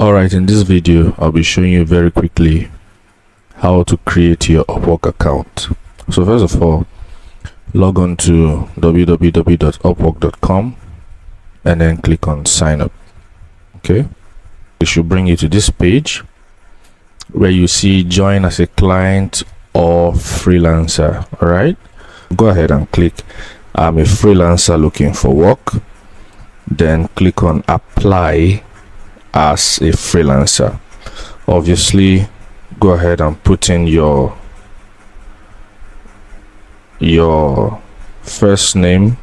Alright, in this video I'll be showing you very quickly how to create your Upwork account. So first of all, log on to www.upwork.com and then click on sign up. Okay, it should bring you to this page where you see join as a client or freelancer. Alright, go ahead and click I'm a freelancer looking for work, then click on apply as a freelancer. Obviously, go ahead and put in your first name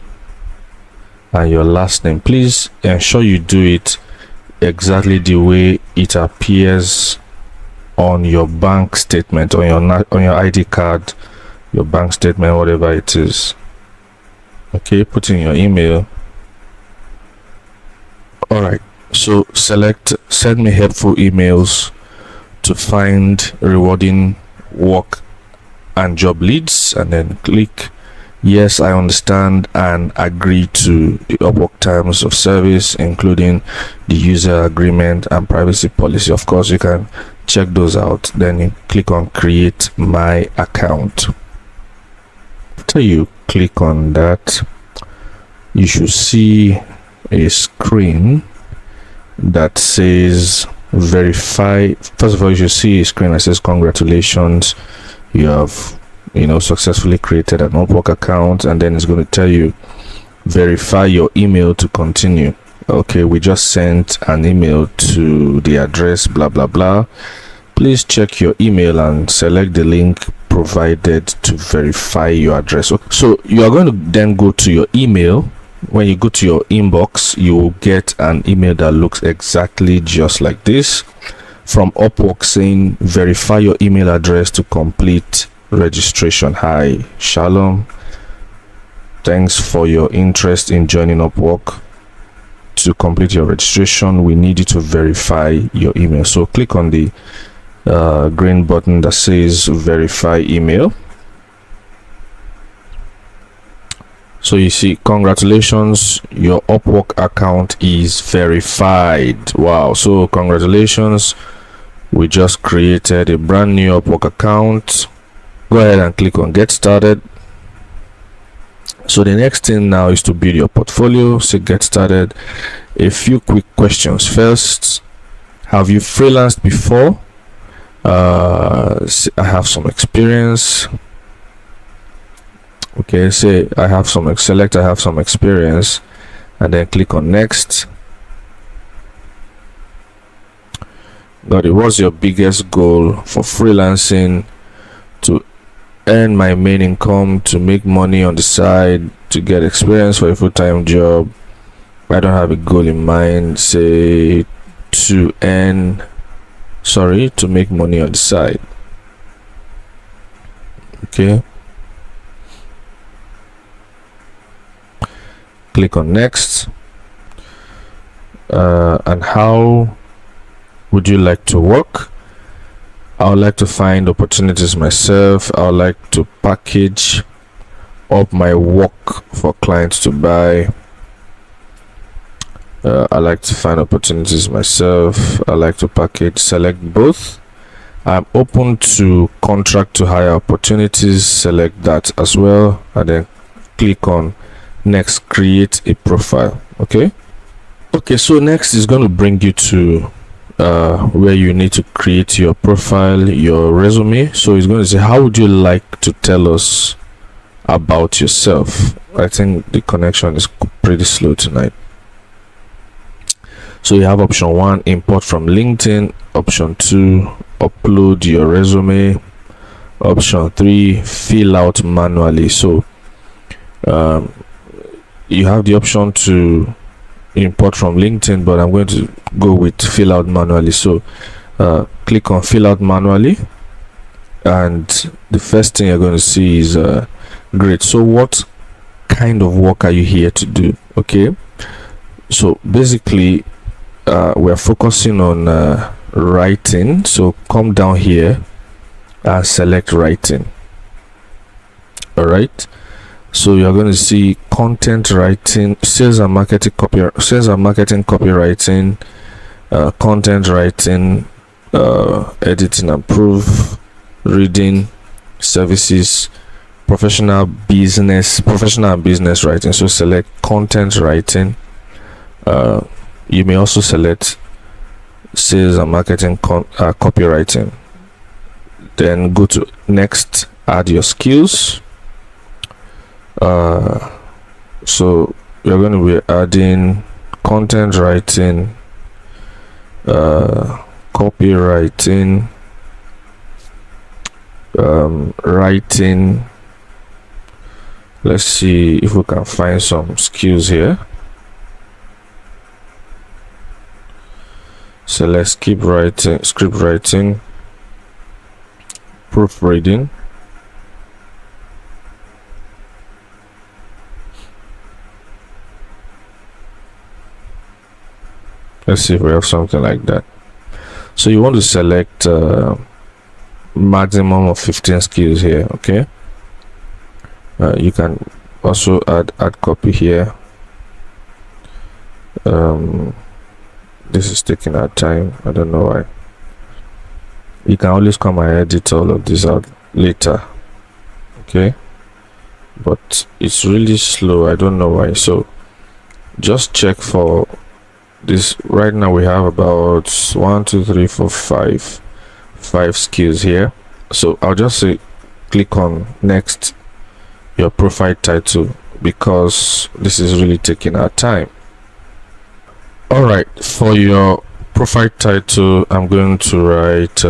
and your last name. Please ensure you do it exactly the way it appears on your bank statement, on your ID card, your bank statement, whatever it is. Okay, put in your email. All right, so select send me helpful emails to find rewarding work and job leads, and then click yes, I understand and agree to the Upwork terms of service, including the user agreement and privacy policy. Of course, you can check those out. Then you click on create my account. After you click on that, you should see a screen that says verify. First of all, you should see a screen that says congratulations, you have successfully created an Upwork account, and then it's going to tell you verify your email to continue. Okay, we just sent an email to the address blah blah blah. Please check your email and select the link provided to verify your address. So you are going to then go to your email. When you go to your inbox, you will get an email that looks exactly just like this from Upwork saying verify your email address to complete registration. Hi, Shalom. Thanks for your interest in joining Upwork. To complete your registration, we need you to verify your email. So click on the green button that says verify email. So you see, congratulations, your Upwork account is verified. Wow, so congratulations, we just created a brand new Upwork account. Go ahead and click on get started. So the next thing now is to build your portfolio. So get started. A few quick questions. First, have you freelanced before? I have some experience. Okay, say I have some experience, and then click on next. Got it. What's your biggest goal for freelancing? To earn my main income, to make money on the side, to get experience for a full-time job. I don't have a goal in mind. Say to make money on the side. Okay, click on next. And how would you like to work? I would like to find opportunities myself. I would like to package up my work for clients to buy. I like to find opportunities myself. I like to package. Select both. I'm open to contract to hire opportunities. Select that as well, and then click on next. Create a profile. Okay, so next is going to bring you to where you need to create your profile, your resume. So it's going to say, how would you like to tell us about yourself? I think the connection is pretty slow tonight. So you have option 1, import from LinkedIn. Option 2, upload your resume. Option 3, fill out manually. So you have the option to import from LinkedIn, but I'm going to go with fill out manually. So click on fill out manually, and the first thing you're going to see is great. So what kind of work are you here to do? Okay, so basically we're focusing on writing. So come down here and select writing. All right, so you're going to see content writing, sales and marketing copywriting, content writing, editing and proof, reading, services, professional and business writing. So select content writing. You may also select sales and marketing copywriting. Then go to next, add your skills. So you're going to be adding content writing, copywriting, writing. Let's see if we can find some skills here. So let's keep writing, script writing, proofreading, let's see if we have something like that. So you want to select maximum of 15 skills here. Okay, you can also add copy here. This is taking our time, I don't know why. You can always come and edit all of this out later, okay, but it's really slow, I don't know why. So just check for this. Right now we have about 1 2 3 4 5 skills here. So I'll just say click on next, your profile title, because this is really taking our time. All right, for your profile title, I'm going to write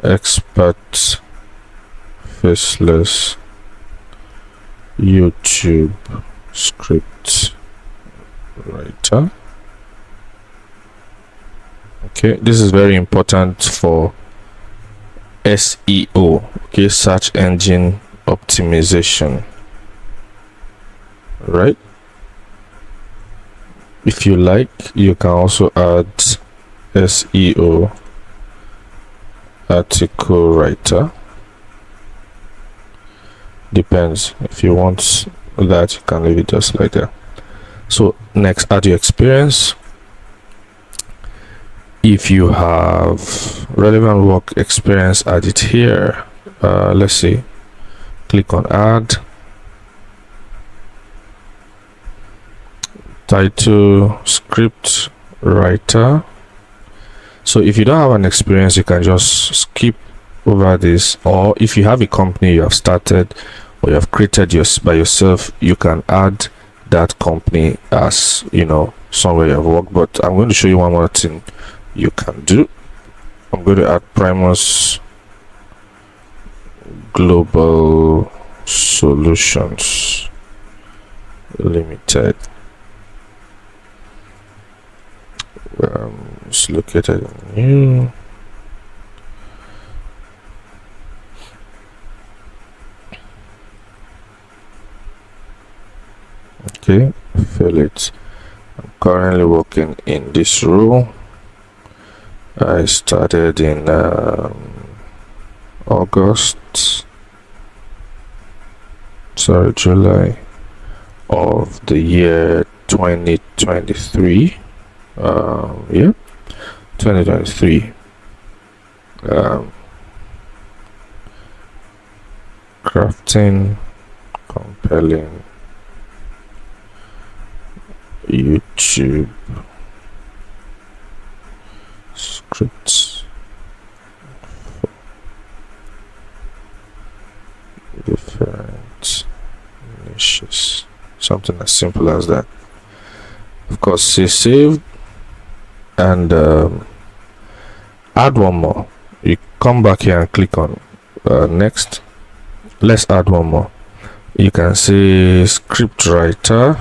expert faceless YouTube script writer. Okay, this is very important for SEO, okay, search engine optimization, right? If you like, you can also add SEO article writer. Depends. If you want that, you can leave it just like that. So next, add your experience. If you have relevant work experience, add it here. Let's see, click on add. Title, script writer. So if you don't have an experience, you can just skip over this, or if you have a company you have started or you have created by yourself, you can add that company as, you know, somewhere you have worked. But I'm going to show you one more thing you can do. I'm going to add Primus Global Solutions Limited. It's located in new. Okay, fill it. I'm currently working in this role. I started in July of the year 2023. Yeah, 2023. Crafting compelling YouTube scripts for different niches. Something as simple as that. Of course, say save and add one more. You come back here and click on next. Let's add one more. You can say script writer.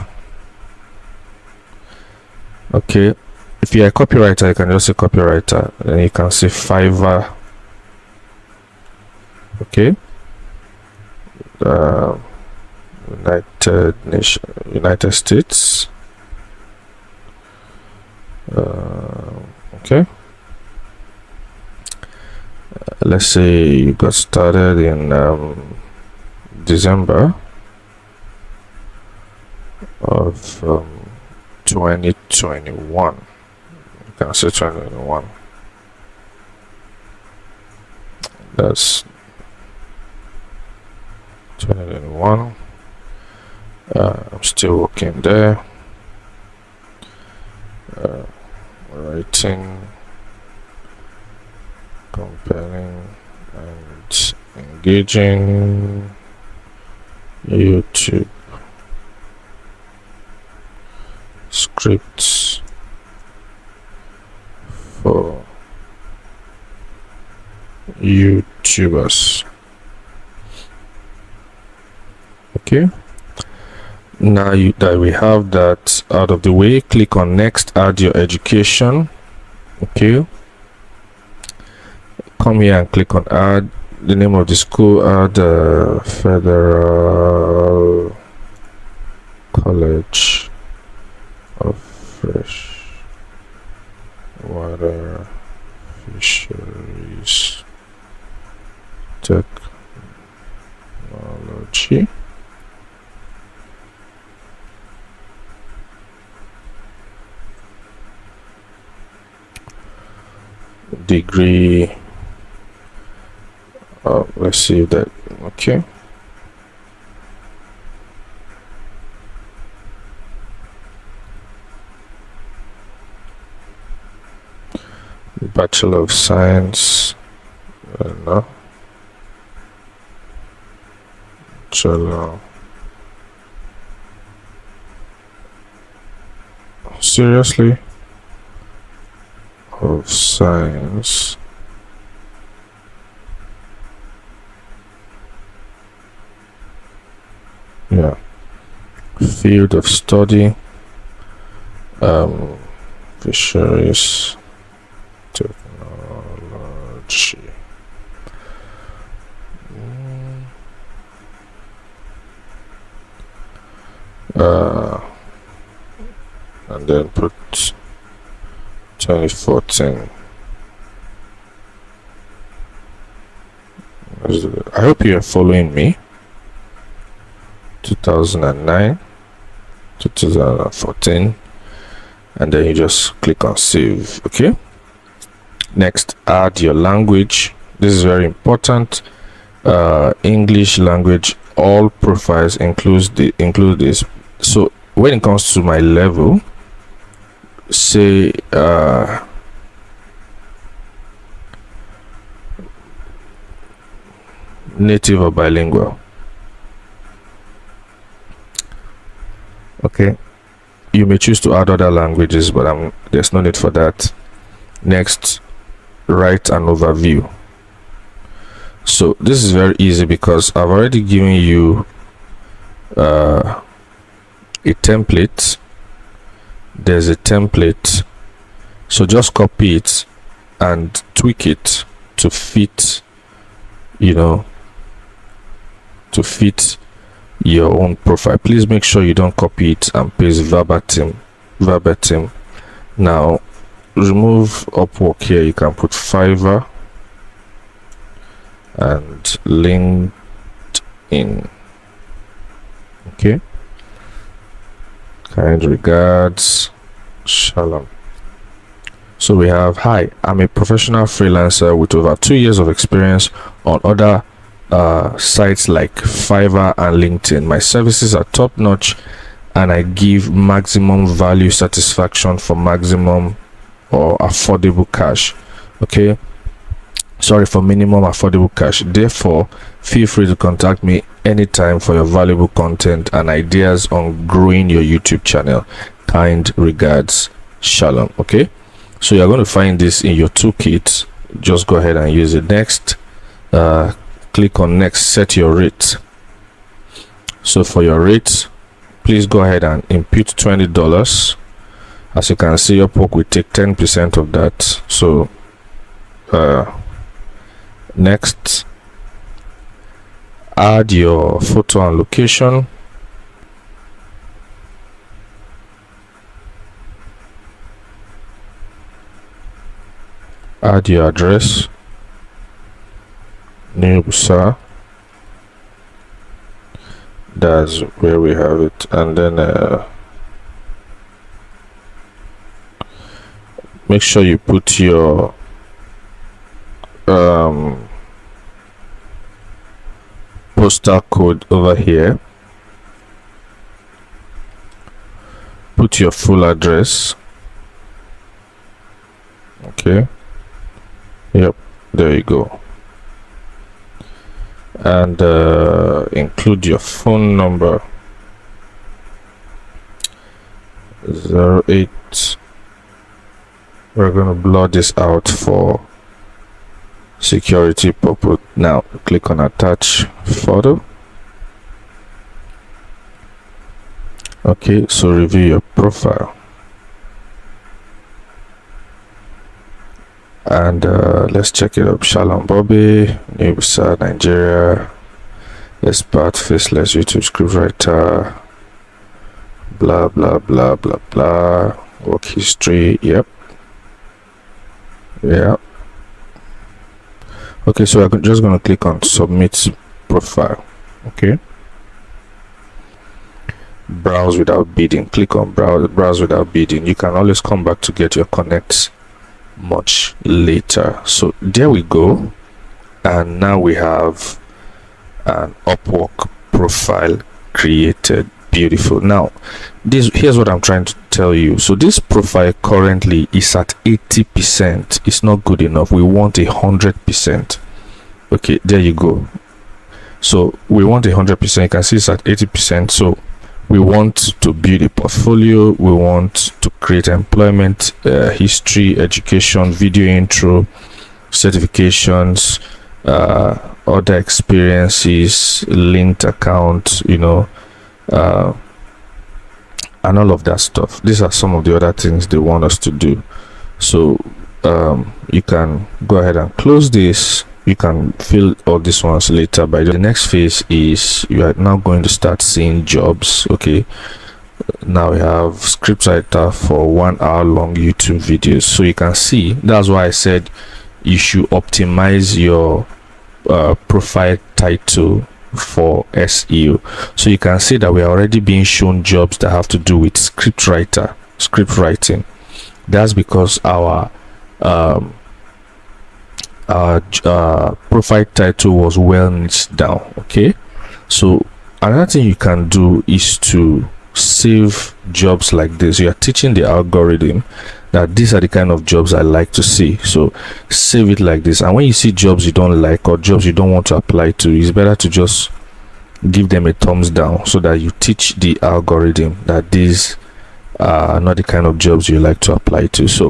Okay, if you're a copywriter, you can just say copywriter, and you can say Fiverr. Okay, United States. Okay, let's say you got started in December of 2021. can say 2021. That's 2021. I'm still working there. Writing, compelling and engaging YouTube scripts for YouTubers. Okay, now that we have that out of the way, click on next, add your education. Okay, come here and click on add the name of the school. Add Federal College of Fresh Water Fisheries Technology. Degree. Let's see if that. Okay. Bachelor of Science. No. Bachelor. Seriously? Of Science. Yeah. Field of study. Fisheries Technology. And then put 2014. I hope you are following me. 2009, 2014, and then you just click on save. Okay, next, add your language. This is very important. English language. All profiles include this. So when it comes to my level, say native or bilingual. Okay, you may choose to add other languages, but there's no need for that. Next, write an overview. So this is very easy because I've already given you a template. There's a template, so just copy it and tweak it to fit, to fit your own profile. Please make sure you don't copy it and paste verbatim. Now remove Upwork here. You can put Fiverr and LinkedIn. Okay, kind regards, Shalom. So we have, hi, I'm a professional freelancer with over 2 years of experience on other sites like Fiverr and LinkedIn. My services are top notch and I give maximum value satisfaction for maximum or affordable cash. Okay, sorry, for minimum affordable cash. Therefore, feel free to contact me anytime for your valuable content and ideas on growing your YouTube channel. Kind regards, Shalom. Okay, so you're going to find this in your toolkit. Just go ahead and use it. Next, click on next, set your rate. So for your rate, please go ahead and input $20. As you can see, Upwork will take 10% of that. So next, add your photo and location. Add your address, newbie, that's where we have it, and then make sure you put your postal code over here. Put your full address. Okay, yep, there you go. And include your phone number. 08. We're going to blur this out for security purpose. Now click on attach photo. Okay, so review your profile. And let's check it up. Shalom Bobby, newbie, Nigeria, expert, faceless YouTube scriptwriter, blah blah blah blah blah, work history. Yep, yeah. Okay, so I'm just going to click on submit profile. Okay, browse without bidding. Click on browse without bidding. You can always come back to get your connects much later. So there we go, and now we have an Upwork profile created. Beautiful. Now here's what I'm trying to tell you. So this profile currently is at 80%. It's not good enough. We want 100%. Okay, there you go. So we want 100%. You can see it's at 80%. So we want to build a portfolio. We want to create employment history, education, video intro, certifications, other experiences, linked account, and all of that stuff. These are some of the other things they want us to do. So you can go ahead and close this. You can fill all these ones later. By the next phase is you are now going to start seeing jobs. Okay, now we have script writer for 1 hour long YouTube videos. So you can see, that's why I said you should optimize your profile title for SEO. So you can see that we are already being shown jobs that have to do with script writing. That's because our profile title was well niched down. Okay, so another thing you can do is to save jobs like this. You are teaching the algorithm that these are the kind of jobs I like to see, so save it like this. And when you see jobs you don't like or jobs you don't want to apply to, it's better to just give them a thumbs down, so that you teach the algorithm that these are not the kind of jobs you like to apply to. So